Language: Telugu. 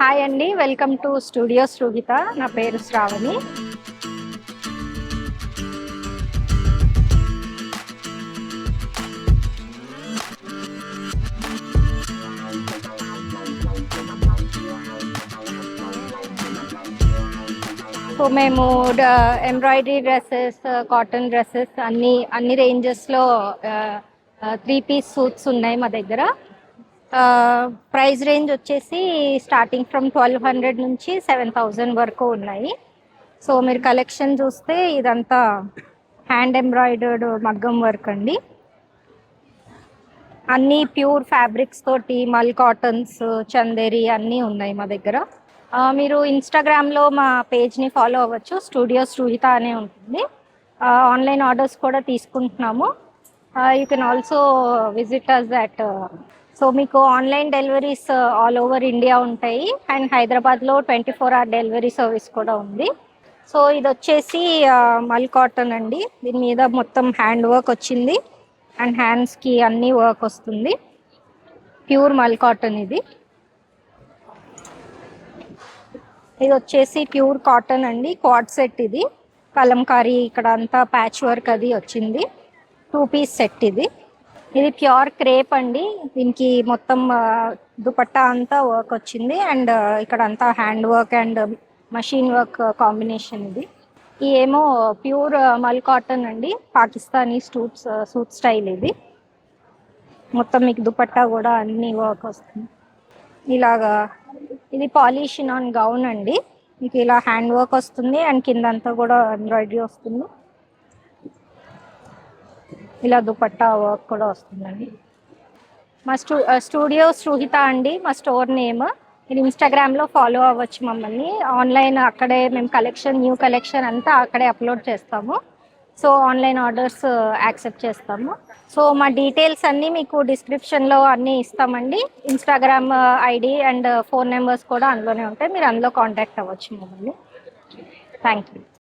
హాయ్ అండి, వెల్కమ్ టు స్టూడియో శ్రూహిత. నా పేరు శ్రావణి. సో మేము ఎంబ్రాయిడరీ డ్రెస్సెస్, కాటన్ డ్రెస్సెస్ అన్ని రేంజెస్లో 3-piece సూట్స్ ఉన్నాయి మా దగ్గర. ప్రైస్ రేంజ్ వచ్చేసి స్టార్టింగ్ ఫ్రమ్ 1200 నుంచి 7000 వరకు ఉన్నాయి. సో మీరు కలెక్షన్ చూస్తే ఇదంతా హ్యాండ్ ఎంబ్రాయిడర్డ్ మగ్గం వర్క్ అండి. అన్నీ ప్యూర్ ఫ్యాబ్రిక్స్ తోటి మల్ కాటన్స్, చందేరి అన్నీ ఉన్నాయి మా దగ్గర. మీరు ఇన్స్టాగ్రామ్లో మా పేజ్ని ఫాలో అవ్వచ్చు. స్టూడియో శ్రూహిత అనే ఉంటుంది. ఆన్లైన్ ఆర్డర్స్ కూడా తీసుకుంటున్నాము. You can also visit us at. So మీకు online deliveries all over India ఉంటాయి. అండ్ హైదరాబాద్లో 24-hour డెలివరీ సర్వీస్ కూడా ఉంది. సో ఇది వచ్చేసి మల్ కాటన్ అండి. దీని మీద మొత్తం హ్యాండ్ వర్క్ వచ్చింది అండ్ హ్యాండ్స్కి అన్ని వర్క్ వస్తుంది. ప్యూర్ మల్ కాటన్ ఇది. ఇది వచ్చేసి ప్యూర్ కాటన్ అండి. క్వాడ్ సెట్ ఇది. కలంకారీ ఇక్కడ అంతా ప్యాచ్ వర్క్ అది వచ్చింది. 2-piece సెట్ ఇది. ఇది ప్యూర్ క్రేప్ అండి. దీనికి మొత్తం దుపట్టా అంతా వర్క్ వచ్చింది అండ్ ఇక్కడ అంతా hand work and machine work combination ఇది. ఈ ఏమో ప్యూర్ మల్ కాటన్ అండి. పాకిస్తానీ సూట్ స్టైల్ ఇది. మొత్తం మీకు దుపట్టా కూడా అన్ని వర్క్ వస్తుంది. ఇలాగా ఇది పాలిషిన్ ఆన్ గౌన్ అండి. మీకు ఇలా హ్యాండ్ వర్క్ వస్తుంది అండ్ కిందంతా కూడా ఎంబ్రాయిడరీ వస్తుంది. ఇలా దుపట్టా వర్క్ కూడా వస్తుందండి. మా స్టూడియో శ్రూహిత అండి మా స్టోర్ నేమ్. మీరు ఇన్స్టాగ్రామ్లో ఫాలో అవ్వచ్చు మమ్మల్ని. ఆన్లైన్ అక్కడే మేము న్యూ కలెక్షన్ అంతా అక్కడే అప్లోడ్ చేస్తాము. సో ఆన్లైన్ ఆర్డర్స్ యాక్సెప్ట్ చేస్తాము. సో మా డీటెయిల్స్ అన్నీ మీకు డిస్క్రిప్షన్లో అన్నీ ఇస్తామండి. Instagram ID and phone numbers కూడా అందులోనే ఉంటాయి. మీరు అందులో కాంటాక్ట్ అవ్వచ్చు మమ్మల్ని. Thank you.